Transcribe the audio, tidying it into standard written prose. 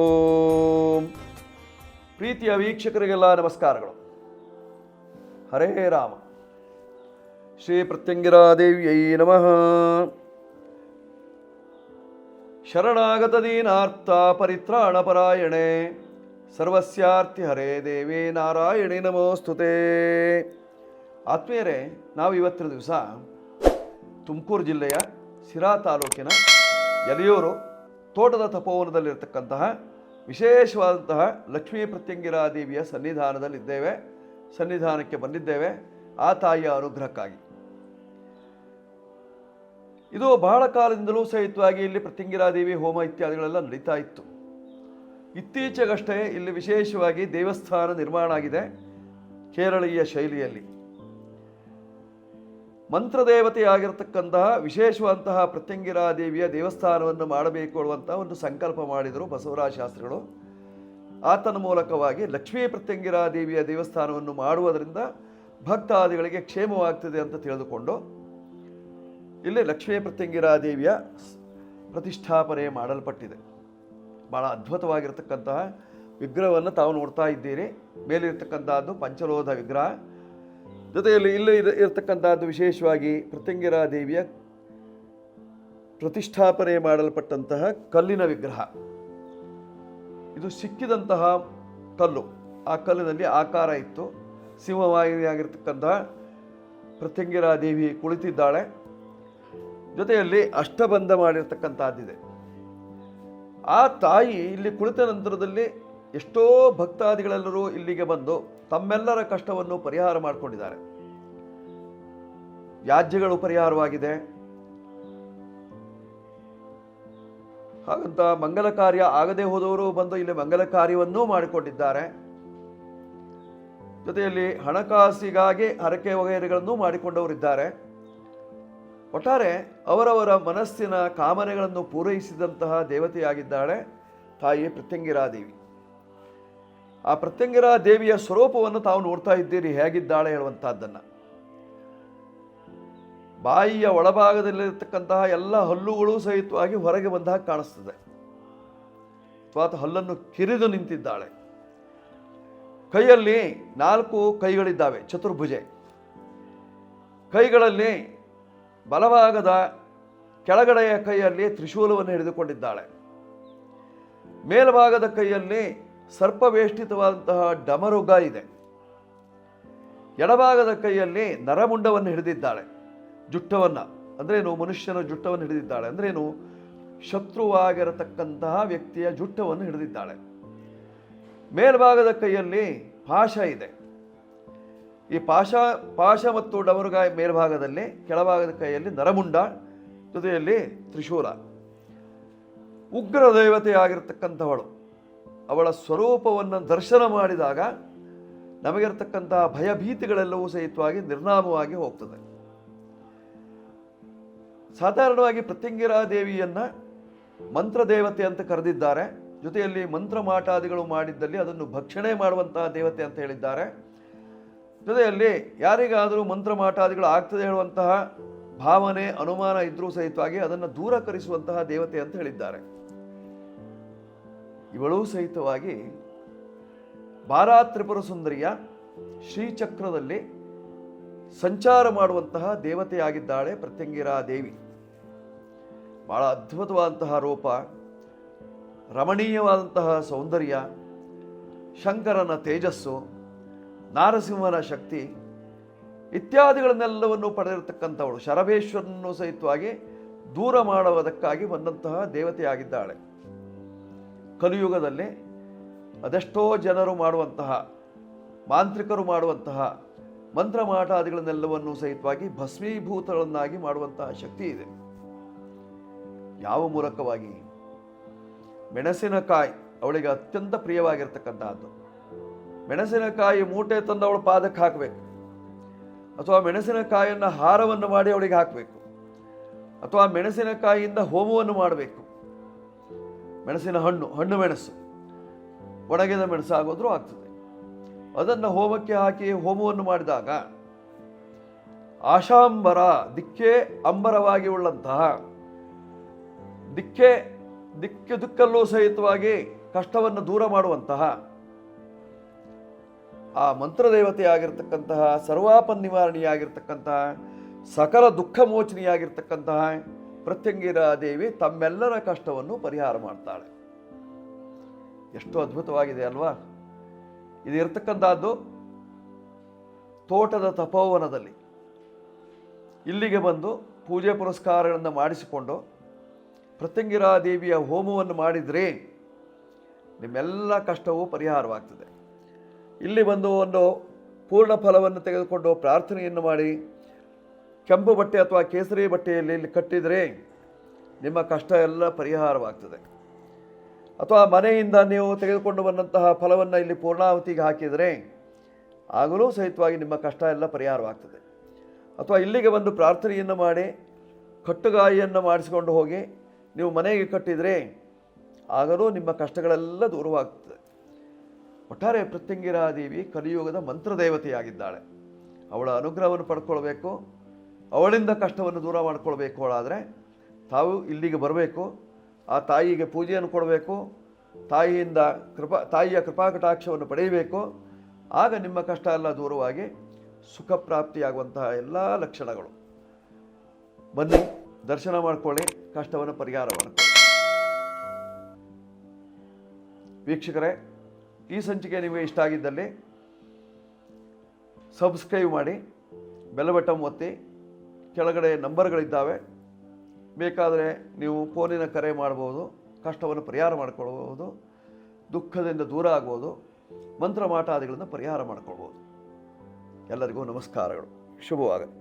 ಓಂ. ಪ್ರೀತಿಯ ವೀಕ್ಷಕರಿಗೆಲ್ಲ ನಮಸ್ಕಾರಗಳು. ಹರೇ ರಾಮ. ಶ್ರೀ ಪ್ರತ್ಯಂಗಿರಾದೇವ್ಯೈ ನಮಃ. ಶರಣಾಗತ ದೀನಾರ್ಥ ಪರಿತ್ರಾಣಪರಾಯಣೆ ಸರ್ವಸ್ಯಾರ್ಥಿ ಹರೇ ದೇವೇ ನಾರಾಯಣಿ ನಮೋಸ್ತುತೆ. ಆತ್ಮೀಯರೇ, ನಾವು ಇವತ್ತಿನ ದಿವಸ ತುಮಕೂರು ಜಿಲ್ಲೆಯ ಸಿರಾ ತಾಲೂಕಿನ ಯಲಿಯೂರು ತೋಟದ ತಪೋವನದಲ್ಲಿರ್ತಕ್ಕಂತಹ ವಿಶೇಷವಾದಂತಹ ಲಕ್ಷ್ಮೀ ಪ್ರತ್ಯಂಗಿರಾದೇವಿಯ ಸನ್ನಿಧಾನಕ್ಕೆ ಬಂದಿದ್ದೇವೆ ಆ ತಾಯಿಯ ಅನುಗ್ರಹಕ್ಕಾಗಿ. ಇದು ಬಹಳ ಕಾಲದಿಂದಲೂ ಸಹಿತವಾಗಿ ಇಲ್ಲಿ ಪ್ರತ್ಯಂಗಿರಾದೇವಿ ಹೋಮ ಇತ್ಯಾದಿಗಳೆಲ್ಲ ನಡೀತಾ ಇತ್ತು. ಇತ್ತೀಚೆಗಷ್ಟೇ ಇಲ್ಲಿ ವಿಶೇಷವಾಗಿ ದೇವಸ್ಥಾನ ನಿರ್ಮಾಣ ಆಗಿದೆ. ಕೇರಳೀಯ ಶೈಲಿಯಲ್ಲಿ ಮಂತ್ರದೇವತೆಯಾಗಿರ್ತಕ್ಕಂತಹ ವಿಶೇಷವಾದಂತಹ ಪ್ರತ್ಯಂಗಿರಾದೇವಿಯ ದೇವಸ್ಥಾನವನ್ನು ಮಾಡಬೇಕು ಅನ್ನುವಂತಹ ಒಂದು ಸಂಕಲ್ಪ ಮಾಡಿದರು ಬಸವರಾಜ ಶಾಸ್ತ್ರಿಗಳು. ಆತನ ಮೂಲಕವಾಗಿ ಲಕ್ಷ್ಮೀ ಪ್ರತ್ಯಂಗಿರಾದೇವಿಯ ದೇವಸ್ಥಾನವನ್ನು ಮಾಡುವುದರಿಂದ ಭಕ್ತಾದಿಗಳಿಗೆ ಕ್ಷೇಮವಾಗ್ತದೆ ಅಂತ ತಿಳಿದುಕೊಂಡು ಇಲ್ಲಿ ಲಕ್ಷ್ಮೀ ಪ್ರತ್ಯಂಗಿರಾದೇವಿಯ ಪ್ರತಿಷ್ಠಾಪನೆ ಮಾಡಲ್ಪಟ್ಟಿದೆ. ಭಾಳ ಅದ್ಭುತವಾಗಿರ್ತಕ್ಕಂತಹ ವಿಗ್ರಹವನ್ನು ತಾವು ನೋಡ್ತಾ ಇದ್ದೀರಿ. ಮೇಲಿರ್ತಕ್ಕಂಥದ್ದು ಪಂಚಲೋಹ ವಿಗ್ರಹ, ಜೊತೆಯಲ್ಲಿ ಇಲ್ಲಿ ಇರತಕ್ಕಂಥದ್ದು ವಿಶೇಷವಾಗಿ ಪ್ರತ್ಯಂಗಿರಾದೇವಿಯ ಪ್ರತಿಷ್ಠಾಪನೆ ಮಾಡಲ್ಪಟ್ಟಂತಹ ಕಲ್ಲಿನ ವಿಗ್ರಹ. ಇದು ಸಿಕ್ಕಿದಂತಹ ಕಲ್ಲು. ಆ ಕಲ್ಲಿನಲ್ಲಿ ಆಕಾರ ಇತ್ತು. ಸಿಂಹವಾಹಿನಿಯಾಗಿರ್ತಕ್ಕಂತಹ ಪ್ರತ್ಯಂಗಿರಾದೇವಿ ಕುಳಿತಿದ್ದಾಳೆ. ಜೊತೆಯಲ್ಲಿ ಅಷ್ಟಬಂಧ ಮಾಡಿರ್ತಕ್ಕಂಥದ್ದಿದೆ. ಆ ತಾಯಿ ಇಲ್ಲಿ ಕುಳಿತ ನಂತರದಲ್ಲಿ ಎಷ್ಟೋ ಭಕ್ತಾದಿಗಳೆಲ್ಲರೂ ಇಲ್ಲಿಗೆ ಬಂದು ತಮ್ಮೆಲ್ಲರ ಕಷ್ಟವನ್ನು ಪರಿಹಾರ ಮಾಡಿಕೊಂಡಿದ್ದಾರೆ. ವ್ಯಾಜ್ಯಗಳು ಪರಿಹಾರವಾಗಿದೆ. ಹಾಗಂತ ಮಂಗಲ ಕಾರ್ಯ ಆಗದೆ ಹೋದವರು ಬಂದು ಇಲ್ಲಿ ಮಂಗಲ ಕಾರ್ಯವನ್ನೂ ಮಾಡಿಕೊಂಡಿದ್ದಾರೆ. ಜೊತೆಯಲ್ಲಿ ಹಣಕಾಸಿಗಾಗಿ ಹರಕೆ ವಗೈರೆಗಳನ್ನು ಮಾಡಿಕೊಂಡವರಿದ್ದಾರೆ. ಒಟ್ಟಾರೆ ಅವರವರ ಮನಸ್ಸಿನ ಕಾಮನೆಗಳನ್ನು ಪೂರೈಸಿದಂತಹ ದೇವತೆಯಾಗಿದ್ದಾಳೆ ತಾಯಿ ಪ್ರತ್ಯಂಗಿರಾದೇವಿ. ಆ ಪ್ರತ್ಯಂಗಿರಾದೇವಿಯ ಸ್ವರೂಪವನ್ನು ತಾವು ನೋಡ್ತಾ ಇದ್ದೀರಿ, ಹೇಗಿದ್ದಾಳೆ ಹೇಳುವಂತಹದ್ದನ್ನು. ಬಾಯಿಯ ಒಳಭಾಗದಲ್ಲಿರ್ತಕ್ಕಂತಹ ಎಲ್ಲ ಹಲ್ಲುಗಳು ಸಹಿತವಾಗಿ ಹೊರಗೆ ಬಂದಾಗ ಕಾಣಿಸ್ತದೆ. ಅಥವಾ ಹಲ್ಲನ್ನು ಕಿರಿದು ನಿಂತಿದ್ದಾಳೆ. ಕೈಯಲ್ಲಿ 4 ಕೈಗಳಿದ್ದಾವೆ, ಚತುರ್ಭುಜೆ. ಕೈಗಳಲ್ಲಿ ಬಲಭಾಗದ ಕೆಳಗಡೆಯ ಕೈಯಲ್ಲಿ ತ್ರಿಶೂಲವನ್ನು ಹಿಡಿದುಕೊಂಡಿದ್ದಾಳೆ. ಮೇಲ್ಭಾಗದ ಕೈಯಲ್ಲಿ ಸರ್ಪವೇಷ್ಟಿತವಾದಂತಹ ಡಮರುಗ ಇದೆ. ಎಡಭಾಗದ ಕೈಯಲ್ಲಿ ನರಮುಂಡವನ್ನು ಹಿಡಿದಿದ್ದಾಳೆ. ಜುಟ್ಟವನ್ನು ಅಂದ್ರೇನು, ಮನುಷ್ಯನ ಜುಟ್ಟವನ್ನು ಹಿಡಿದಿದ್ದಾಳೆ. ಅಂದ್ರೇನು, ಶತ್ರುವಾಗಿರತಕ್ಕಂತಹ ವ್ಯಕ್ತಿಯ ಜುಟ್ಟವನ್ನು ಹಿಡಿದಿದ್ದಾಳೆ. ಮೇಲ್ಭಾಗದ ಕೈಯಲ್ಲಿ ಪಾಶ ಇದೆ. ಈ ಪಾಶ ಮತ್ತು ಡಮರುಗ ಮೇಲ್ಭಾಗದಲ್ಲಿ, ಕೆಳಭಾಗದ ಕೈಯಲ್ಲಿ ನರಮುಂಡ, ಜೊತೆಯಲ್ಲಿ ತ್ರಿಶೂಲ. ಉಗ್ರ ದೇವತೆಯಾಗಿರ್ತಕ್ಕಂಥವಳು. ಅವಳ ಸ್ವರೂಪವನ್ನು ದರ್ಶನ ಮಾಡಿದಾಗ ನಮಗಿರ್ತಕ್ಕಂತಹ ಭಯಭೀತಿಗಳೆಲ್ಲವೂ ಸಹಿತವಾಗಿ ನಿರ್ನಾಮವಾಗಿ ಹೋಗ್ತದೆ. ಸಾಧಾರಣವಾಗಿ ಪ್ರತ್ಯಂಗಿರಾದೇವಿಯನ್ನು ಮಂತ್ರದೇವತೆ ಅಂತ ಕರೆದಿದ್ದಾರೆ. ಜೊತೆಯಲ್ಲಿ ಮಂತ್ರ ಮಾಟಾದಿಗಳು ಮಾಡಿದ್ದಲ್ಲಿ ಅದನ್ನು ಭಕ್ಷಣೆ ಮಾಡುವಂತಹ ದೇವತೆ ಅಂತ ಹೇಳಿದ್ದಾರೆ. ಜೊತೆಯಲ್ಲಿ ಯಾರಿಗಾದರೂ ಮಂತ್ರ ಮಾಟಾದಿಗಳು ಆಗ್ತದೆ ಹೇಳುವಂತಹ ಭಾವನೆ ಅನುಮಾನ ಇದ್ರೂ ಸಹಿತವಾಗಿ ಅದನ್ನು ದೂರಕರಿಸುವಂತಹ ದೇವತೆ ಅಂತ ಹೇಳಿದ್ದಾರೆ. ಇವಳೂ ಸಹಿತವಾಗಿ ಬಾರಾ ತ್ರಿಪುರ ಸುಂದರಿಯ ಶ್ರೀಚಕ್ರದಲ್ಲಿ ಸಂಚಾರ ಮಾಡುವಂತಹ ದೇವತೆಯಾಗಿದ್ದಾಳೆ ಪ್ರತ್ಯಂಗಿರಾದೇವಿ. ಬಹಳ ಅದ್ಭುತವಾದಂತಹ ರೂಪ, ರಮಣೀಯವಾದಂತಹ ಸೌಂದರ್ಯ, ಶಂಕರನ ತೇಜಸ್ಸು, ನಾರಸಿಂಹನ ಶಕ್ತಿ ಇತ್ಯಾದಿಗಳನ್ನೆಲ್ಲವನ್ನು ಪಡೆದಿರತಕ್ಕಂಥವಳು. ಶರಭೇಶ್ವರನನ್ನು ಸಹಿತವಾಗಿ ದೂರ ಮಾಡುವುದಕ್ಕಾಗಿ ಬಂದಂತಹ ದೇವತೆಯಾಗಿದ್ದಾಳೆ. ಕಲಿಯುಗದಲ್ಲಿ ಅದೆಷ್ಟೋ ಜನರು ಮಾಡುವಂತಹ, ಮಾಂತ್ರಿಕರು ಮಾಡುವಂತಹ ಮಂತ್ರ ಮಾಟಾದಿಗಳನ್ನೆಲ್ಲವನ್ನು ಸಹಿತವಾಗಿ ಭಸ್ಮೀಭೂತಗಳನ್ನಾಗಿ ಮಾಡುವಂತಹ ಶಕ್ತಿ ಇದೆ. ಯಾವ ಮೂಲಕವಾಗಿ? ಮೆಣಸಿನಕಾಯಿ ಅವಳಿಗೆ ಅತ್ಯಂತ ಪ್ರಿಯವಾಗಿರ್ತಕ್ಕಂತಹದ್ದು. ಮೆಣಸಿನಕಾಯಿ ಮೂಟೆ ತಂದು ಅವಳು ಪಾದಕ್ಕೆ ಹಾಕಬೇಕು, ಅಥವಾ ಮೆಣಸಿನಕಾಯಿಯನ್ನು ಹಾರವನ್ನು ಮಾಡಿ ಅವಳಿಗೆ ಹಾಕಬೇಕು, ಅಥವಾ ಮೆಣಸಿನಕಾಯಿಯಿಂದ ಹೋಮವನ್ನು ಮಾಡಬೇಕು. ಮೆಣಸಿನ ಹಣ್ಣು ಮೆಣಸು ಒಣಗಿದ ಮೆಣಸು ಆಗೋದ್ರೂ ಆಗ್ತದೆ. ಅದನ್ನು ಹೋಮಕ್ಕೆ ಹಾಕಿ ಹೋಮವನ್ನು ಮಾಡಿದಾಗ ಆಶಾಂಬರ, ದಿಕ್ಕೆ ಅಂಬರವಾಗಿ ಉಳ್ಳಂತಹ, ದಿಕ್ಕೆ ದಿಕ್ಕಲ್ಲೂ ಸಹಿತವಾಗಿ ಕಷ್ಟವನ್ನು ದೂರ ಮಾಡುವಂತಹ ಆ ಮಂತ್ರದೇವತೆಯಾಗಿರ್ತಕ್ಕಂತಹ ಸರ್ವಾಪನ್ ನಿವಾರಣಿಯಾಗಿರ್ತಕ್ಕಂತಹ ಸಕಲ ದುಃಖ ಮೋಚನಿಯಾಗಿರ್ತಕ್ಕಂತಹ ಪ್ರತ್ಯಂಗಿರಾ ದೇವಿ ತಮ್ಮೆಲ್ಲರ ಕಷ್ಟವನ್ನು ಪರಿಹಾರ ಮಾಡ್ತಾಳೆ. ಎಷ್ಟು ಅದ್ಭುತವಾಗಿದೆ ಅಲ್ವಾ? ಇದು ಇರತಕ್ಕಂಥದ್ದು ತೋಟದ ತಪೋವನದಲ್ಲಿ. ಇಲ್ಲಿಗೆ ಬಂದು ಪೂಜೆ ಪುರಸ್ಕಾರಗಳನ್ನು ಮಾಡಿಸಿಕೊಂಡು ಪ್ರತ್ಯಂಗಿರಾ ದೇವಿಯ ಹೋಮವನ್ನು ಮಾಡಿದರೆ ನಿಮ್ಮೆಲ್ಲ ಕಷ್ಟವೂ ಪರಿಹಾರವಾಗ್ತದೆ. ಇಲ್ಲಿ ಬಂದು ಒಂದು ಪೂರ್ಣ ಫಲವನ್ನು ತೆಗೆದುಕೊಂಡು ಪ್ರಾರ್ಥನೆಯನ್ನು ಮಾಡಿ ಕೆಂಪು ಬಟ್ಟೆ ಅಥವಾ ಕೇಸರಿ ಬಟ್ಟೆಯಲ್ಲಿ ಇಲ್ಲಿ ಕಟ್ಟಿದರೆ ನಿಮ್ಮ ಕಷ್ಟ ಎಲ್ಲ ಪರಿಹಾರವಾಗ್ತದೆ. ಅಥವಾ ಮನೆಯಿಂದ ನೀವು ತೆಗೆದುಕೊಂಡು ಬಂದಂತಹ ಫಲವನ್ನು ಇಲ್ಲಿ ಪೂರ್ಣಾವತಿಗೆ ಹಾಕಿದರೆ ಆಗಲೂ ಸಹಿತವಾಗಿ ನಿಮ್ಮ ಕಷ್ಟ ಎಲ್ಲ ಪರಿಹಾರವಾಗ್ತದೆ. ಅಥವಾ ಇಲ್ಲಿಗೆ ಬಂದು ಪ್ರಾರ್ಥನೆಯನ್ನು ಮಾಡಿ ಕಟ್ಟುಗಾಯಿಯನ್ನು ಮಾಡಿಸಿಕೊಂಡು ಹೋಗಿ ನೀವು ಮನೆಗೆ ಕಟ್ಟಿದರೆ ಆಗಲೂ ನಿಮ್ಮ ಕಷ್ಟಗಳೆಲ್ಲ ದೂರವಾಗ್ತದೆ. ಒಟ್ಟಾರೆ ಪ್ರತ್ಯಂಗಿರಾ ದೇವಿ ಕಲಿಯುಗದ ಮಂತ್ರದೇವತೆಯಾಗಿದ್ದಾಳೆ. ಅವಳ ಅನುಗ್ರಹವನ್ನು ಪಡ್ಕೊಳ್ಬೇಕು, ಅವಳಿಂದ ಕಷ್ಟವನ್ನು ದೂರ ಮಾಡಿಕೊಳ್ಬೇಕು. ಅವಳಾದರೆ ತಾವು ಇಲ್ಲಿಗೆ ಬರಬೇಕು, ಆ ತಾಯಿಗೆ ಪೂಜೆಯನ್ನು ಕೊಡಬೇಕು, ತಾಯಿಯ ಕೃಪಾಕಟಾಕ್ಷವನ್ನು ಪಡೆಯಬೇಕು. ಆಗ ನಿಮ್ಮ ಕಷ್ಟ ಎಲ್ಲ ದೂರವಾಗಿ ಸುಖ ಪ್ರಾಪ್ತಿಯಾಗುವಂತಹ ಎಲ್ಲ ಲಕ್ಷಣಗಳು. ಬನ್ನಿ, ದರ್ಶನ ಮಾಡಿಕೊಳ್ಳಿ, ಕಷ್ಟವನ್ನು ಪರಿಹಾರ ಮಾಡಿಕೊಳ್ಳಿ. ವೀಕ್ಷಕರೇ, ಈ ಸಂಚಿಕೆ ನಿಮಗೆ ಇಷ್ಟ ಆಗಿದ್ದಲ್ಲಿ ಸಬ್ಸ್ಕ್ರೈಬ್ ಮಾಡಿ, ಬೆಲ್ ಬಟನ್ ಒತ್ತಿ. ಕೆಳಗಡೆ ನಂಬರ್ಗಳಿದ್ದಾವೆ, ಬೇಕಾದರೆ ನೀವು ಫೋನಿನ ಕರೆ ಮಾಡ್ಬೋದು, ಕಷ್ಟವನ್ನು ಪರಿಹಾರ ಮಾಡಿಕೊಳ್ಬೋದು, ದುಃಖದಿಂದ ದೂರ ಆಗ್ಬೋದು, ಮಂತ್ರ ಮಾಟಾದಿಗಳನ್ನು ಪರಿಹಾರ ಮಾಡಿಕೊಳ್ಬೋದು. ಎಲ್ಲರಿಗೂ ನಮಸ್ಕಾರಗಳು. ಶುಭವಾಗಲಿ.